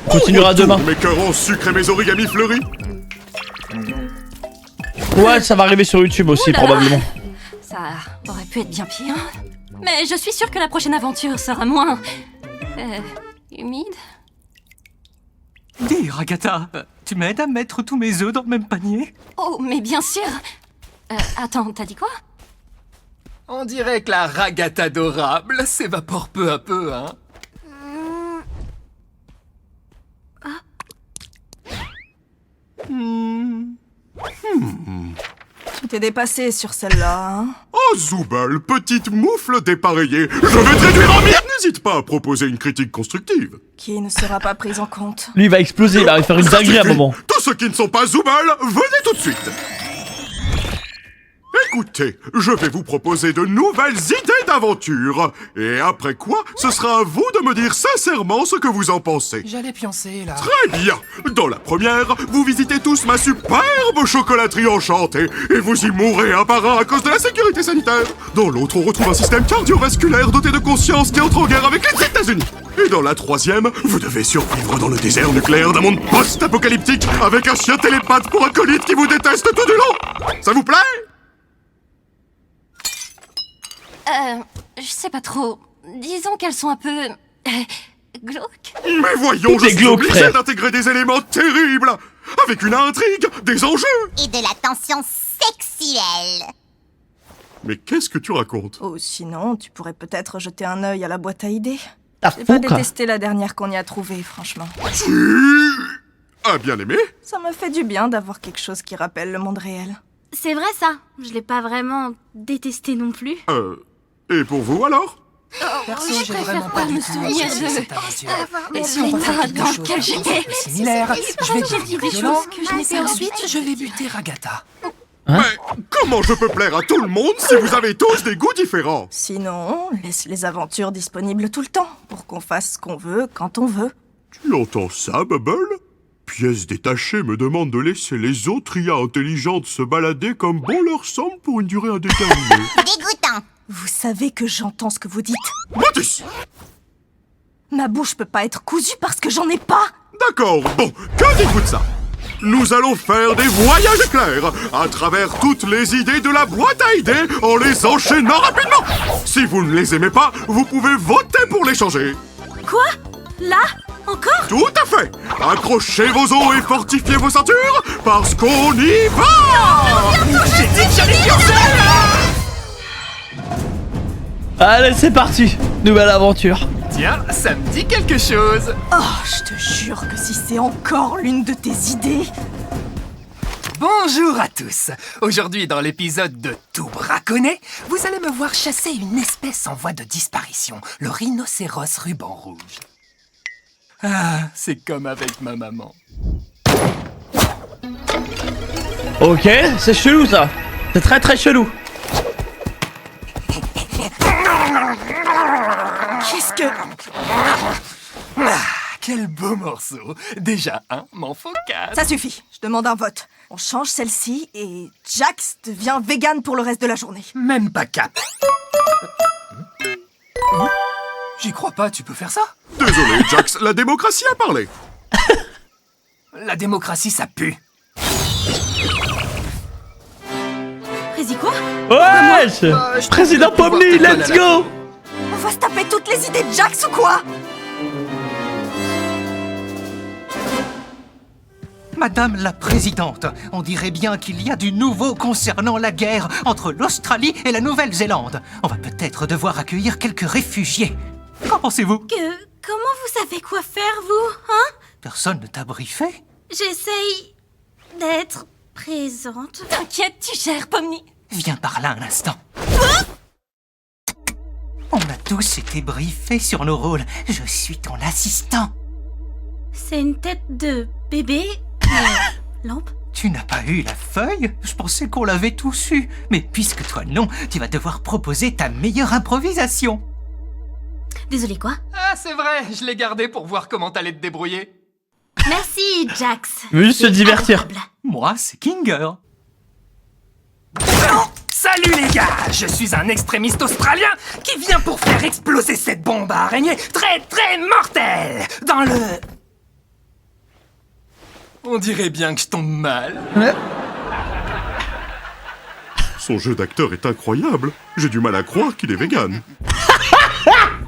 On continuera demain. Mes cœurs en sucre et mes origamis fleuris. Ouais, ça va arriver sur YouTube aussi, Oula. probablement. Ça aurait pu être bien pire. Mais je suis sûre que la prochaine aventure sera moins... humide. Dis, Agatha, tu m'aides à mettre tous mes œufs dans le même panier? Oh, mais bien sûr. Attends, t'as dit quoi? On dirait que la ragata adorable s'évapore peu à peu, hein. Tu t'es dépassé sur celle-là, hein? Oh, Zoubal, petite moufle dépareillée. Je vais te réduire en miettes. N'hésite pas à proposer une critique constructive. Qui ne sera pas prise en compte. Lui, il va exploser, il va faire une dinguerie à un moment. Tous ceux qui ne sont pas Zoubal, venez tout de suite. Écoutez, je vais vous proposer de nouvelles idées d'aventure. Et après quoi, ce sera à vous de me dire sincèrement ce que vous en pensez. J'allais pioncer, là. Très bien. Dans la première, vous visitez tous ma superbe chocolaterie enchantée et vous y mourrez un par un à cause de la sécurité sanitaire. Dans l'autre, on retrouve un système cardiovasculaire doté de conscience qui entre en guerre avec les États-Unis. Et dans la troisième, vous devez survivre dans le désert nucléaire d'un monde post-apocalyptique avec un chien télépathe pour acolyte qui vous déteste tout du long. Ça vous plaît? Je sais pas trop. Disons qu'elles sont un peu... glauques. Mais voyons, Tout je est suis glauque, obligé frère. d'intégrer des éléments terribles, avec une intrigue, des enjeux. Et de la tension sexuelle. Mais qu'est-ce que tu racontes? Oh, sinon, tu pourrais peut-être jeter un œil à la boîte à idées. T'as J'ai pas fou, quoi. détesté la dernière qu'on y a trouvée, franchement. Tu as bien aimé? Ça me fait du bien d'avoir quelque chose qui rappelle le monde réel. C'est vrai ça, je l'ai pas vraiment détesté non plus. Et pour vous alors? Perso, je j'ai préfère vraiment pas pas du me tout souvenir apprécié de- cette aventure. Mais Et si on refait quelque dans chose lequel d'un j'étais. peu similaire, je vais J'ai dit devenir des violent, choses que je n'ai et pas ensuite envie. je vais buter Agatha. Hein? Mais comment je peux plaire à tout le monde si vous avez tous des goûts différents? Sinon, laisse les aventures disponibles tout le temps, pour qu'on fasse ce qu'on veut, quand on veut. Tu entends ça, Bubble? Pièce détachée me demande de laisser les autres IA intelligentes se balader comme bon leur semble pour une durée indéterminée. Dégoûtant. Vous savez que j'entends ce que vous dites. Mathis! Ma bouche peut pas être cousue parce que j'en ai pas. D'accord, bon, que dites-vous de ça? Nous allons faire des voyages éclairs à travers toutes les idées de la boîte à idées en les enchaînant rapidement. Si vous ne les aimez pas, vous pouvez voter pour les changer. Quoi? Là? Encore? Tout à fait. Accrochez vos os et fortifiez vos ceintures parce qu'on y va. Allez, c'est parti. Nouvelle aventure. Tiens, ça me dit quelque chose. Oh, je te jure que si c'est encore l'une de tes idées... Bonjour à tous. Aujourd'hui, dans l'épisode de Tout braconner, vous allez me voir chasser une espèce en voie de disparition, le rhinocéros ruban rouge. Ah, c'est comme avec ma maman. Ok, c'est chelou ça. C'est très très chelou. Qu'est-ce que... Ah, quel beau morceau. Déjà un, m'en faut 4. Ça suffit, je demande un vote. On change celle-ci et Jax devient vegan pour le reste de la journée. Même pas 4. J'y crois pas, tu peux faire ça? Désolé, Jax, la démocratie a parlé. La démocratie, ça pue. Prési quoi? Ouais, Président Pomni, let's go. On va se taper toutes les idées de Jax ou quoi? Madame la Présidente, on dirait bien qu'il y a du nouveau concernant la guerre entre l'Australie et la Nouvelle-Zélande. On va peut-être devoir accueillir quelques réfugiés. Qu'en pensez-vous? Comment vous savez quoi faire, vous? Hein? Personne ne t'a briefé? J'essaye d'être présente. T'inquiète, tu gères, Pomni. Viens par là un instant. On a tous été briefés sur nos rôles. Je suis ton assistant. C'est une tête de bébé. Lampe? Tu n'as pas eu la feuille? Je pensais qu'on l'avait tous eu. Mais puisque toi non, tu vas devoir proposer ta meilleure improvisation. Désolé quoi? Ah, c'est vrai, je l'ai gardé pour voir comment t'allais te débrouiller. Merci, Jax. Juste se C'est divertir. adorable. Moi, c'est Kinger. Salut les gars, je suis un extrémiste australien qui vient pour faire exploser cette bombe à araignée très mortelle dans le... On dirait bien que je tombe mal. Son jeu d'acteur est incroyable. J'ai du mal à croire qu'il est vegan.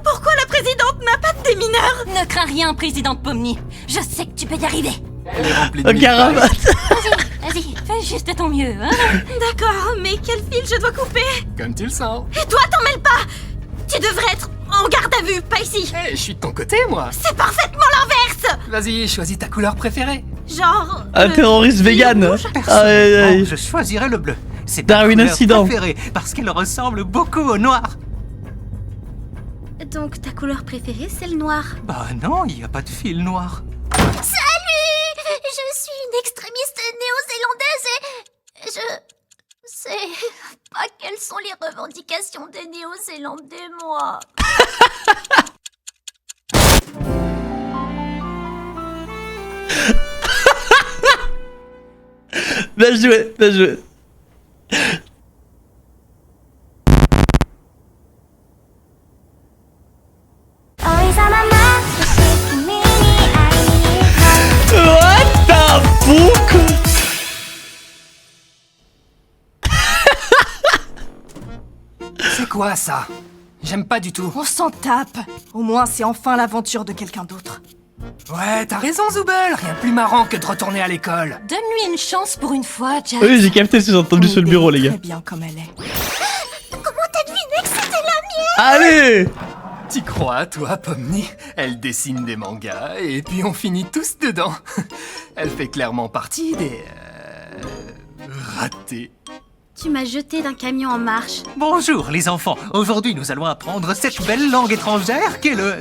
Pourquoi la présidente n'a pas de démineur? Ne crains rien, présidente Pomni. Je sais que tu peux y arriver. Elle est remplie de Oh, mille caravane. Vas-y, fais juste ton mieux, hein. D'accord, mais quel fil je dois couper? pailles, comme tu le sens. Et toi, t'en mêles pas! Tu devrais être en garde à vue, pas ici! Eh, je suis de ton côté, moi. C'est parfaitement l'inverse! Vas-y, choisis ta couleur préférée. Genre... Un terroriste le vegan. rouge. Personnellement, je choisirais le bleu. C'est ma Darwin couleur Incident. préférée parce qu'elle ressemble beaucoup au noir. Donc ta couleur préférée, c'est le noir. Bah non, il n'y a pas de fil noir. Salut! Je suis une extrémiste néo-zélandaise et je sais pas quelles sont les revendications des Néo-Zélandais, moi. Bien joué, bien joué. What the fuck? C'est quoi ça? J'aime pas du tout. On s'en tape. Au moins, c'est enfin l'aventure de quelqu'un d'autre. Ouais, t'as raison, Zoubel. Rien de plus marrant que de retourner à l'école. Donne-lui une chance pour une fois, Jack. Oui, j'ai capté ce que j'ai entendu sur le bureau, les gars. Très bien comme elle est. Comment t'as deviné que c'était la mienne? Allez! T'y crois, toi, Pomni? Elle dessine des mangas et puis on finit tous dedans. Elle fait clairement partie des... ratés. Tu m'as jeté d'un camion en marche. Bonjour les enfants, aujourd'hui nous allons apprendre cette belle langue étrangère qu'est le...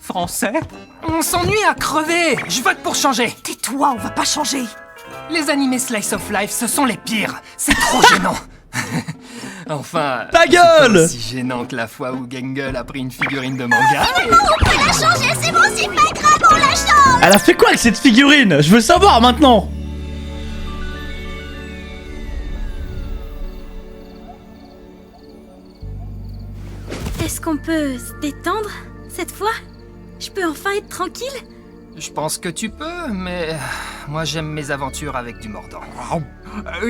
français. On s'ennuie à crever. Je vote pour changer. Tais-toi, on va pas changer. Les animés Slice of Life, ce sont les pires. C'est trop gênant. Enfin... Ta c'est gueule! pas aussi gênant que la fois où Gangle a pris une figurine de manga. On peut la changer, c'est bon, c'est pas grave, on la change! Elle a fait quoi avec cette figurine? Je veux savoir maintenant. Est-ce qu'on peut se détendre cette fois? Je peux enfin être tranquille? Je pense que tu peux, mais... moi j'aime mes aventures avec du mordant.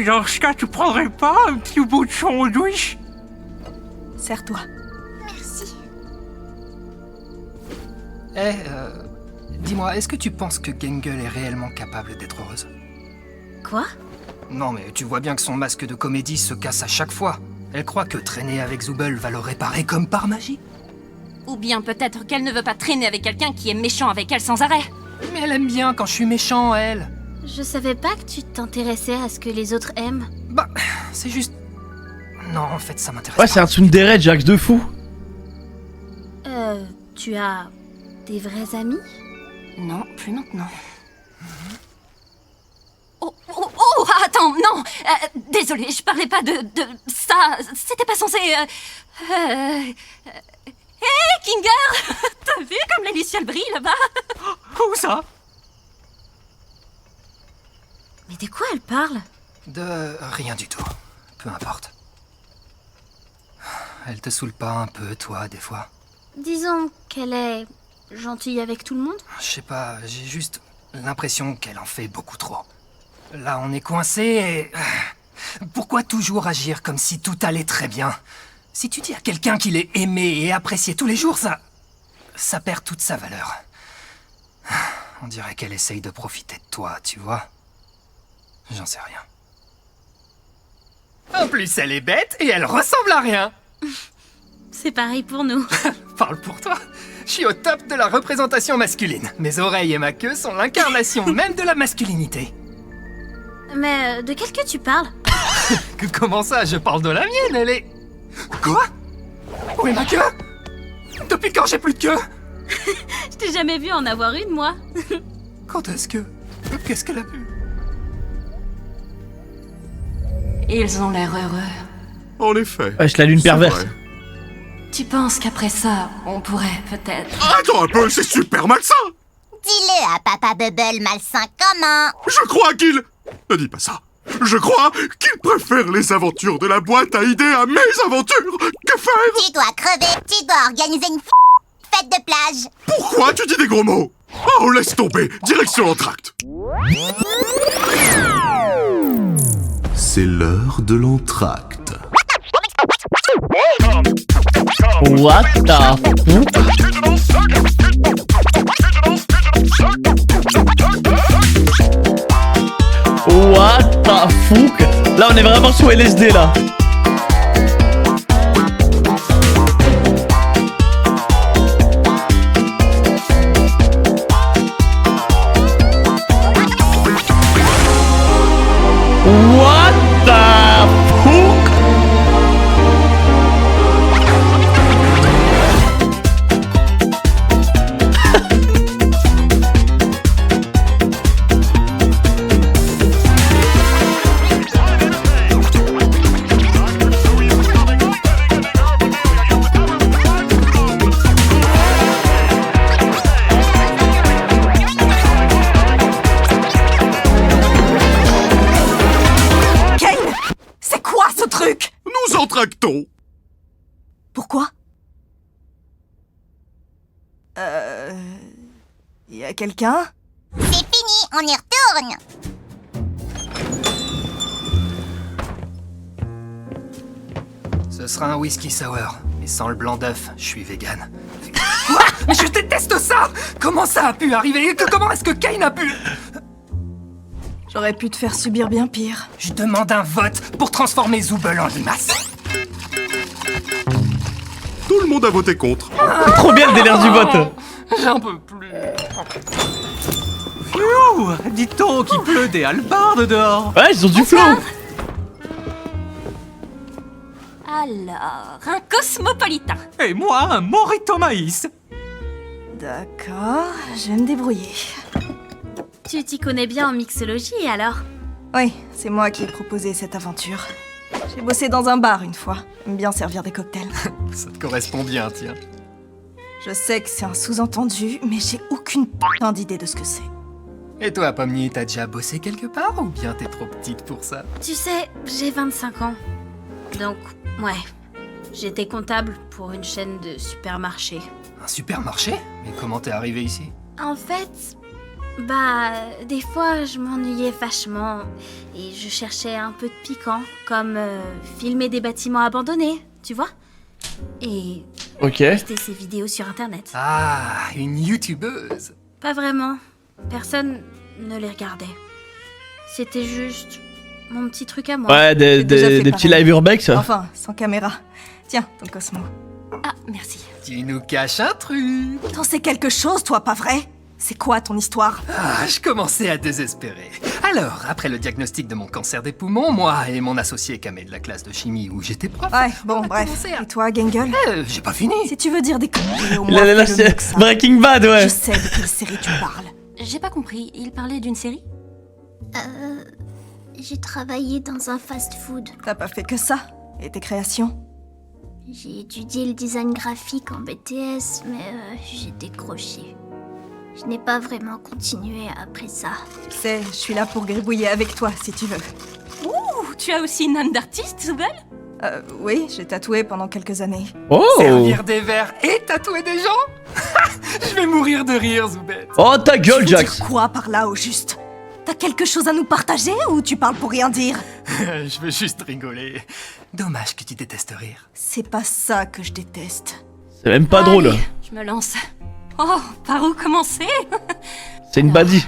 Dans ce cas, tu prendrais pas un petit bout de sandwich? Serre-toi. Merci. Dis-moi, est-ce que tu penses que Gangle est réellement capable d'être heureuse? Quoi? Non mais tu vois bien que son masque de comédie se casse à chaque fois. Elle croit que traîner avec Zoubel va le réparer comme par magie. Ou bien peut-être qu'elle ne veut pas traîner avec quelqu'un qui est méchant avec elle sans arrêt. Mais elle aime bien quand je suis méchant, elle. Je savais pas que tu t'intéressais à ce que les autres aiment. Bah, c'est juste... Non, en fait, ça m'intéresse Ouais, pas. c'est un tsundere, Jax de fou. Tu as des vrais amis? Non, plus maintenant. Oh, attends, non. Désolée, je parlais pas de ça. C'était pas censé... Hey, Kinger. T'as vu comme les lucioles brillent là-bas? Où ça? Mais de quoi elle parle? De rien du tout. Peu importe. Elle te saoule pas un peu, toi, des fois? Disons qu'elle est gentille avec tout le monde? Je sais pas, j'ai juste l'impression qu'elle en fait beaucoup trop. Là, on est coincé et... Pourquoi toujours agir comme si tout allait très bien? Si tu dis à quelqu'un qu'il est aimé et apprécié tous les jours, ça perd toute sa valeur. On dirait qu'elle essaye de profiter de toi, tu vois? J'en sais rien. En plus, elle est bête et elle ressemble à rien. C'est pareil pour nous. Parle pour toi. Je suis au top de la représentation masculine. Mes oreilles et ma queue sont l'incarnation même de la masculinité. Mais de quelle queue tu parles? Comment ça, je parle de la mienne, elle est... Quoi? Où est ma queue? Depuis quand j'ai plus de queue? Je t'ai jamais vu en avoir une, moi. Quand est-ce que... Qu'est-ce qu'elle a pu? Ils ont l'air heureux. En effet. Wesh, la lune C'est perverse. vrai. Tu penses qu'après ça, on pourrait peut-être... Attends un peu, c'est super malsain. Dis-le à Papa Bubble malsain comment? Je crois qu'il... Ne dis pas ça. Je crois qu'il préfère les aventures de la boîte à idées à mes aventures. Que faire? Tu dois crever, tu dois organiser une fête de plage. Pourquoi tu dis des gros mots? Oh, laisse tomber. Direction l'entracte. C'est l'heure de l'entracte. What the fuck? What the fuck? Là on est vraiment sous LSD là. What the fuck? Nous entractons. Pourquoi? Y a quelqu'un? C'est fini, on y retourne. Ce sera un whisky sour, mais sans le blanc d'œuf, je suis vegan. Quoi? Mais je déteste ça! Comment ça a pu arriver? Comment est-ce que Kane a pu... J'aurais pu te faire subir bien pire. Je demande un vote pour transformer Zooble en limace. Tout le monde a voté contre. Trop bien le délire du vote. J'en peux plus. Ouh, dit-on qu'il pleut des hallebardes dehors. Ouais, ils ont du flow. Alors, un cosmopolitain. Et moi, un morito maïs. D'accord, je vais me débrouiller. Tu t'y connais bien en mixologie alors? Oui, c'est moi qui ai proposé cette aventure. J'ai bossé dans un bar une fois. J'aime bien servir des cocktails. Ça te correspond bien, tiens. Je sais que c'est un sous-entendu, mais j'ai aucune putain d'idée de ce que c'est. Et toi, Pomni, t'as déjà bossé quelque part ou bien t'es trop petite pour ça? Tu sais, j'ai 25 ans. Donc, ouais. J'étais comptable pour une chaîne de supermarchés. Un supermarché? Mais comment t'es arrivé ici? En fait, bah, des fois, je m'ennuyais vachement et je cherchais un peu de piquant, comme filmer des bâtiments abandonnés, tu vois? Et Ok. poster ces vidéos sur Internet. Ah, une youtubeuse. Pas vraiment. Personne ne les regardait. C'était juste mon petit truc à moi. Ouais, J'ai déjà fait des petits pareil. live urbex. Enfin, sans caméra. Tiens, ton Cosmo. Ah, merci. Tu nous caches un truc. T'en sais quelque chose, toi, pas vrai? C'est quoi ton histoire? Ah, je commençais à désespérer. Alors, après le diagnostic de mon cancer des poumons, moi et mon associé Kamé de la classe de chimie où j'étais prof... Ouais, bon, on a bref. commencé à- Et toi, Gangle? J'ai pas fini. Si tu veux dire des conneries, au moins Là, fais-le mieux que c'est ça. Breaking Bad, ouais. Je sais de quelle série tu parles. J'ai pas compris, il parlait d'une série? J'ai travaillé dans un fast-food. T'as pas fait que ça? Et tes créations? J'ai étudié le design graphique en BTS, mais j'ai décroché. Je n'ai pas vraiment continué après ça. Tu sais, je suis là pour gribouiller avec toi, si tu veux. Ouh, tu as aussi une âme d'artiste, Zooble? Oui, j'ai tatoué pendant quelques années. Oh. Servir des verres et tatouer des gens. Je vais mourir de rire, Zoubette. Oh, ta Tu gueule, veux Jax. dire quoi par là, au juste? T'as quelque chose à nous partager ou tu parles pour rien dire? Je veux juste rigoler. Dommage que tu détestes rire. C'est pas ça que je déteste. C'est même pas drôle. Allez, je me lance. Oh, par où commencer? C'est une badie.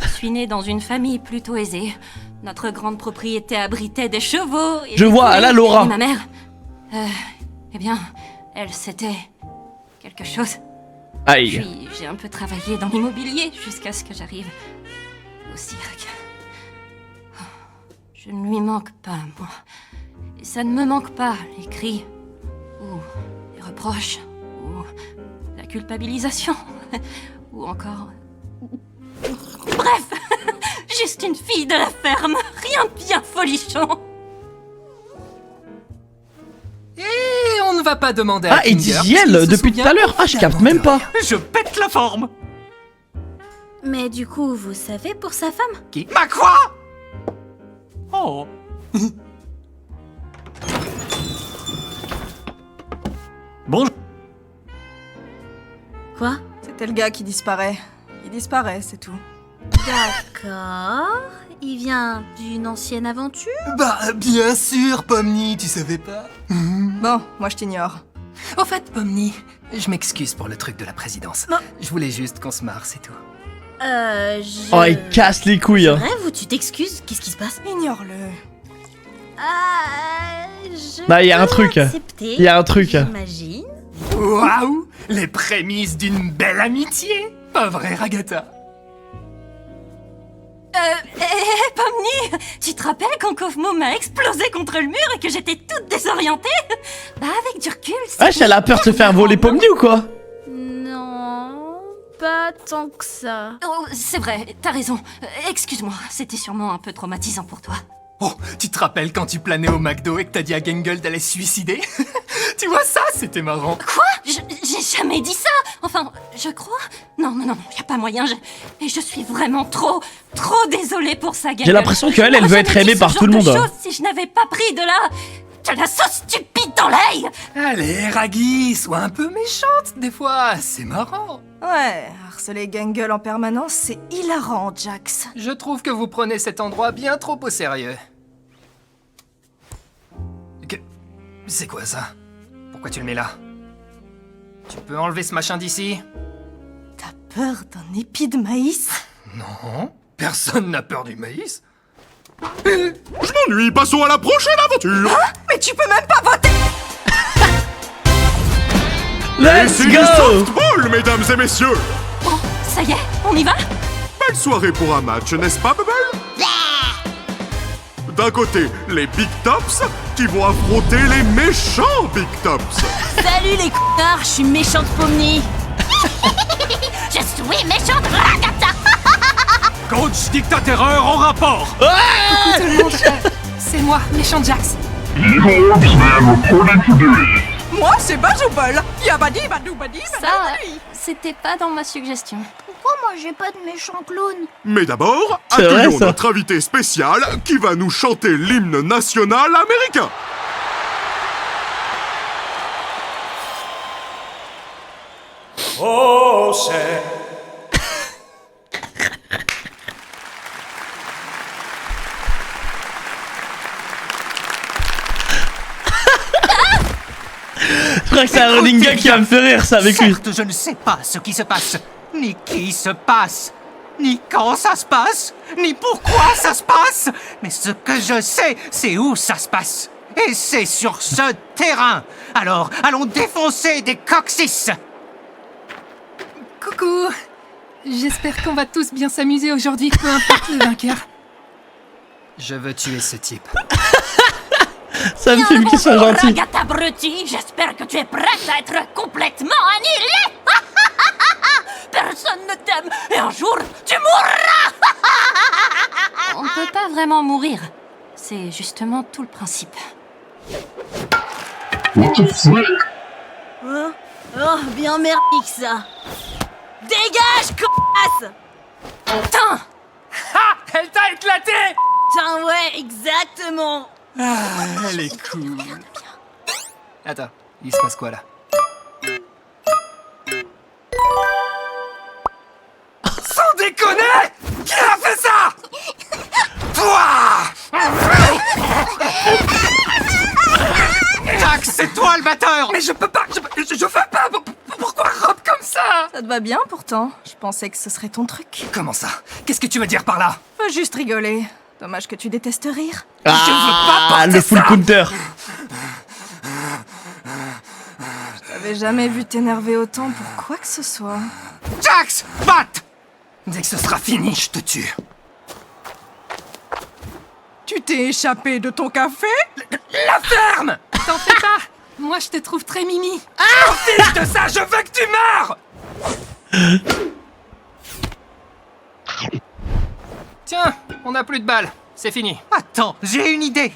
Je suis née dans une famille plutôt aisée. Notre grande propriété abritait des chevaux et Je des vois, poulets. là, Laura. Et ma mère, eh bien, elle, c'était quelque chose. Aïe. Puis j'ai un peu travaillé dans l'immobilier jusqu'à ce que j'arrive au cirque. Oh, je ne lui manque pas, moi. Et ça ne me manque pas, les cris, ou les reproches, ou la culpabilisation, ou encore... Bref, juste une fille de la ferme, rien de bien folichon. Et on ne va pas demander à Ah, et Kinger, Diel, puisqu'il se depuis tout à souvient l'heure. Ah, je capte évidemment même de pas. rien. Je pète la forme. Mais du coup, vous savez pour sa femme? Ma quoi? Oh. Bonjour. Quoi? C'était le gars qui disparaît. Il disparaît, c'est tout. D'accord. Il vient d'une ancienne aventure? Bah, bien sûr, Pomni, tu savais pas? Bon, moi je t'ignore. Au fait, Pomni, je m'excuse pour le truc de la présidence. Non. Je voulais juste qu'on se marre, c'est tout. Oh, il casse les couilles. Hein. Rêve ou tu t'excuses? Qu'est-ce qui se passe? Ignore-le. Je Bah, y a un peux truc. accepter, Y a un truc. J'imagine. Waouh! Les prémices d'une belle amitié! Pas vrai, Ragata? Pomni, tu te rappelles quand Kofmo m'a explosé contre le mur et que j'étais toute désorientée? Bah avec du recul, c'est... Wesh, elle a peur de se faire voler Pomni ou quoi? Non, pas tant que ça. Oh, c'est vrai, t'as raison. Excuse-moi, c'était sûrement un peu traumatisant pour toi. Oh, tu te rappelles quand tu planais au McDo et que t'as dit à Gengel d'aller se suicider? Tu vois ça, c'était marrant. Quoi? J'ai jamais dit ça. Enfin, je crois. Non, y a pas moyen. Et je suis vraiment trop désolée pour ça, Gengel. J'ai l'impression qu'elle, elle veut être aimée par tout le monde. Si je n'avais pas pris de la sauce stupide dans l'œil. Allez, Raggy, sois un peu méchante des fois, c'est marrant. Ouais, harceler Gangle en permanence, c'est hilarant, Jax. Je trouve que vous prenez cet endroit bien trop au sérieux. C'est quoi ça? Pourquoi tu le mets là? Tu peux enlever ce machin d'ici? T'as peur d'un épi de maïs? Non, personne n'a peur du maïs. Je m'ennuie, passons à la prochaine aventure. Mais tu peux même pas voter! Et Let's c'est du go! softball, mesdames et messieurs. Oh, ça y est, on y va? Belle soirée pour un match, n'est-ce pas, Bubble? D'un côté, les Big Tops qui vont affronter les méchants Big Tops. Salut les connards, je suis méchante Pomni. Je suis méchante Ragata. Coach Dictaterreur en rapport. Tout le monde, c'est moi, méchant Jax. Moi, c'est Bazoubol. Yabadi, badou, badi, Ça, c'était pas dans ma suggestion. Pourquoi moi j'ai pas de méchant clown? Mais d'abord, C'est vrai, accueillons ça. notre invité spécial qui va nous chanter l'hymne national américain. Oh, c'est... Je crois que c'est un running gag qui va me faire rire, ça, avec lui. Certes, je ne sais pas ce qui se passe, ni qui se passe, ni quand ça se passe, ni pourquoi ça se passe. Mais ce que je sais, c'est où ça se passe. Et c'est sur ce terrain. Alors, allons défoncer des coccyx. Coucou. J'espère qu'on va tous bien s'amuser aujourd'hui, peu importe le vainqueur. Je veux tuer ce type. Ça me fait qu'ils sont gentils. Ragata abruti, j'espère que tu es prête à être complètement annihilée. Personne ne t'aime et un jour, tu mourras. On peut pas vraiment mourir. C'est justement tout le principe. Oh, bien merdique ça. Dégage, connasse. Putain! Ah, elle t'a éclaté. Putain, ouais, exactement. Ah, elle est cool. Attends, il se passe quoi là? Sans déconner! Qui a fait ça? Toi! Jax, c'est toi le batteur. Mais je peux pas, je veux pas. Pourquoi Rob comme ça? Ça te va bien pourtant. Je pensais que ce serait ton truc. Comment ça? Qu'est-ce que tu veux dire par là? Faut juste rigoler. Dommage que tu détestes rire. Ah, le full ça. counter. J'avais jamais vu t'énerver autant pour quoi que ce soit. Jax, batte. Dès que ce sera fini, je te tue. Tu t'es échappé de ton café? La ferme! T'en fais pas! Moi, je te trouve très mimi. Ah! Fiche de ça, je veux que tu meurs! Tiens, on n'a plus de balles. C'est fini. Attends, j'ai une idée.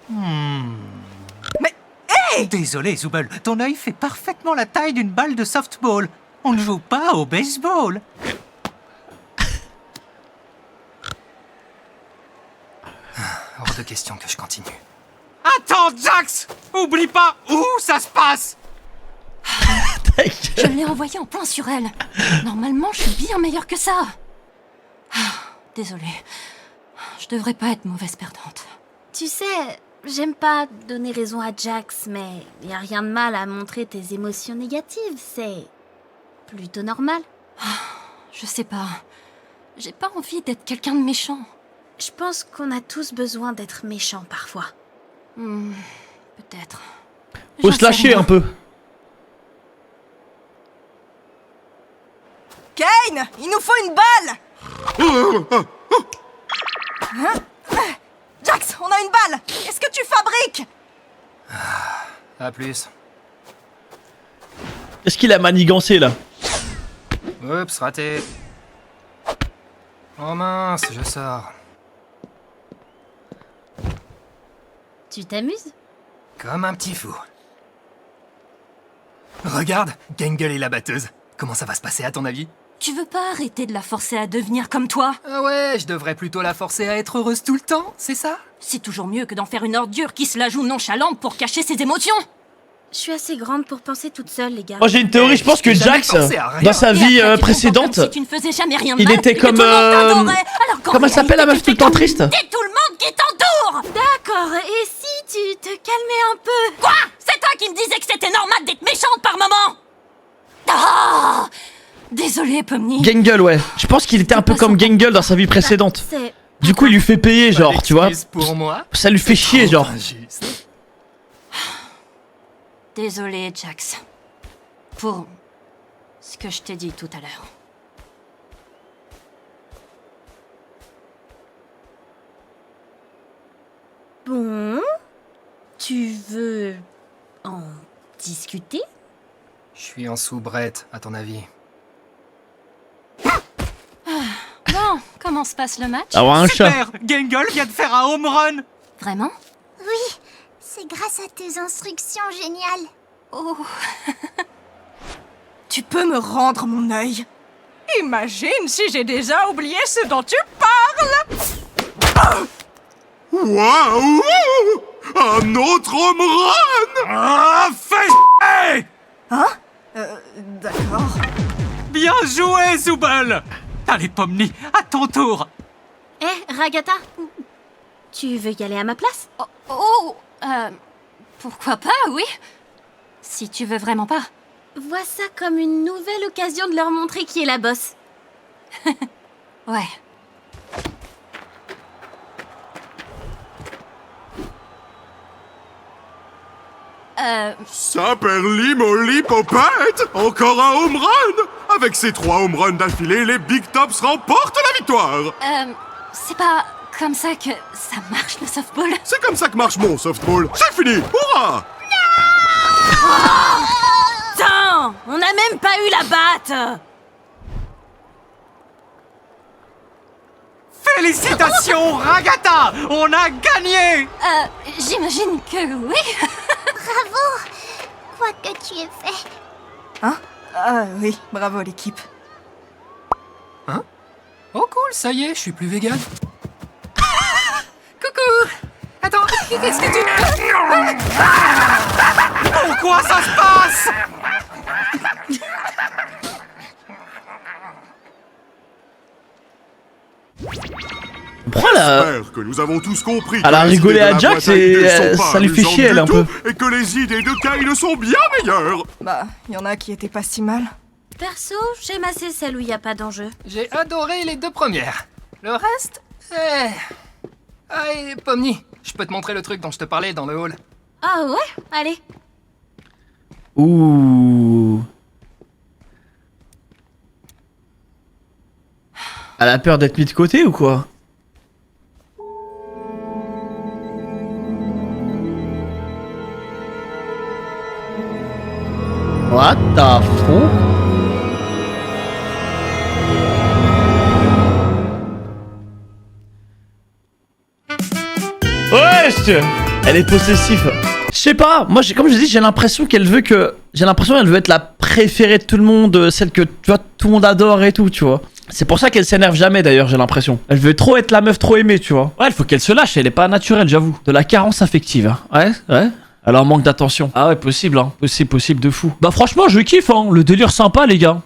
Mais, hey! Désolé, Zooble, ton œil fait parfaitement la taille d'une balle de softball. On ne joue pas au baseball. question que je continue. Attends, Jax! Oublie pas où ça se passe! Je l'ai envoyé en plan sur elle. Normalement, je suis bien meilleure que ça. Désolée. Je devrais pas être mauvaise perdante. Tu sais, j'aime pas donner raison à Jax, mais y a rien de mal à montrer tes émotions négatives, c'est plutôt normal. Je sais pas. J'ai pas envie d'être quelqu'un de méchant. Je pense qu'on a tous besoin d'être méchants parfois. Peut-être. Faut J'en se sais lâcher rien. un peu. Kane, il nous faut une balle. Jax, on a une balle. Qu'est-ce que tu fabriques? À plus. Qu'est-ce qu'il a manigancé là? Oups, raté. Oh mince, je sors. Tu t'amuses? Comme un petit fou. Regarde, Gangle est la batteuse. Comment ça va se passer à ton avis? Tu veux pas arrêter de la forcer à devenir comme toi? Ah ouais, je devrais plutôt la forcer à être heureuse tout le temps, c'est ça? C'est toujours mieux que d'en faire une ordure qui se la joue nonchalante pour cacher ses émotions. Je suis assez grande pour penser toute seule, les gars. Moi j'ai une théorie, je pense que J'ai jamais Jax, pensé à rien. dans sa Et vie après, tu précédente, te comportes comme si tu ne faisais jamais rien de il mal, était et que comme, tout le monde t'adorait, alors qu'en comment elle s'appelle la meuf réalité, tout le temps triste? c'est tout le monde qui t'entoure. D'accord, et si tu te calmais un peu? Quoi? C'est toi qui me disais que c'était normal d'être méchante par moment? Ah! Désolée, Pomni. Gangle, ouais. Je pense qu'il était un peu comme Gangle dans sa vie précédente. C'est... Du coup, il lui fait payer, Pas genre, tu vois. d'excuse pour moi. Ça lui fait chier, Trop genre. injuste. Désolée, Jax. Pour ce que je t'ai dit tout à l'heure. Bon... Tu veux... en discuter? Je suis en soubrette, à ton avis. Bon, comment se passe le match? Avoir un chat. Super! Gangle vient de faire un home run! Vraiment? Oui, c'est grâce à tes instructions géniales. Oh, Tu peux me rendre mon œil? Imagine si j'ai déjà oublié ce dont tu parles. Waouh! Un autre home run! Ah, fais D'accord. Bien joué, Zooble! Allez, Pomni, à ton tour! Eh, Ragata, tu veux y aller à ma place? pourquoi pas, oui? Si tu veux vraiment pas. Vois ça comme une nouvelle occasion de leur montrer qui est la boss. Ouais. Saperli-molly-popette! Encore un home run! Avec ces 3 home runs d'affilée, les Big Tops remportent la victoire! C'est pas comme ça que ça marche le softball. C'est comme ça que marche mon softball! C'est fini! Hurrah! Putain, on n'a même pas eu la batte. Félicitations, Ragata! On a gagné! J'imagine que oui. Bravo! Quoi que tu aies fait. Ah oui, bravo l'équipe. Oh cool, ça y est, je suis plus vegan. Coucou! Attends, qu'est-ce que tu... Pourquoi ça se passe? Prends la... J'espère que nous avons tous compris Elle a que les rigolé idées de à la Jax boîte à et idées sont pas ça lui fait amusantes chier, elle, du un tout, peu. Et que les idées de Kyle sont bien meilleures! Bah, il y en a qui étaient pas si mal. Perso, j'aime assez celle où il n'y a pas d'enjeu. J'ai adoré les 2 premières. Le reste, Ah, et Pomni, je peux te montrer le truc dont je te parlais dans le hall. Ah ouais? Allez. Ouh. Elle a peur d'être mise de côté ou quoi? What the fuck? Wesh! Elle est possessive. Je sais pas, moi comme je dis, j'ai l'impression qu'elle veut que... J'ai l'impression qu'elle veut être la préférée de tout le monde, celle que tu vois, tout le monde adore et tout, tu vois. C'est pour ça qu'elle s'énerve jamais d'ailleurs, j'ai l'impression. Elle veut trop être la meuf trop aimée, tu vois. Ouais, il faut qu'elle se lâche, elle est pas naturelle, j'avoue. De la carence affective, hein. Ouais. Alors manque d'attention. Ah ouais, possible, hein. Possible de fou. Bah franchement, je kiffe, hein. Le délire sympa, les gars.